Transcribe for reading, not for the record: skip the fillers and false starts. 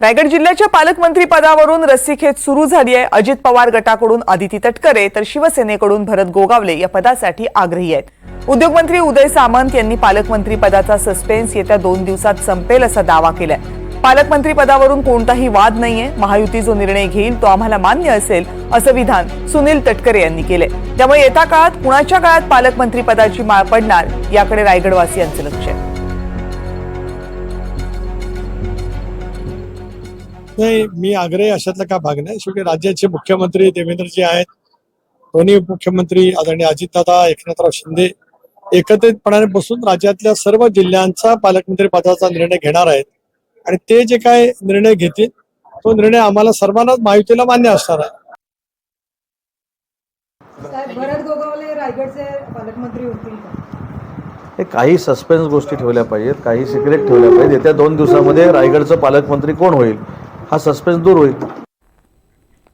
रायगड जिल्ह्याच्या पालकमंत्री पदावरून रस्सीखेच सुरू झाली आहे। अजित पवार गटाकडून आदिती तटकरे तर शिवसेनेकडून भरत गोगावले या पदासाठी आग्रही आहेत। उद्योगमंत्री उदय सामंत यांनी पालकमंत्री पदाचा सस्पेन्स येत्या 2 दिवसात संपेल असा दावा केलाय। पालकमंत्री पदावरून कोणताही वाद नाहीये, महायुती जो निर्णय घेईल तो आम्हाला मान्य असेल असं विधान सुनील तटकरे यांनी केले। त्यामुळे येत्या काळात कुणाच्या काळात पालकमंत्री पदाची माळ पडणार याकडे रायगडवासियांचं लक्ष आहे। नाही, मी आग्रही अशातला का भाग नाही। शेवटी राज्याचे मुख्यमंत्री देवेंद्रजी आहेत, दोन्ही मुख्यमंत्री आदरणीय अजितदादा एकनाथराव शिंदे एकत्रितपणाने बसून राज्यातल्या सर्व जिल्ह्यांचा पालकमंत्री पदाचा निर्णय घेणार आहेत आणि ते जे काय निर्णय घेतील तो निर्णय आम्हाला सर्वांनाच महायुतीला मान्य असणार आहे। भरत गोगावले रायगडचे पालकमंत्री होतील का? हे काही सस्पेन्स गोष्टी ठेवल्या पाहिजेत, काही सिक्रेट ठेवल्या पाहिजेत। येत्या 2 दिवसामध्ये रायगडचं पालकमंत्री कोण होईल हा सस्पेन्स दूर होईल।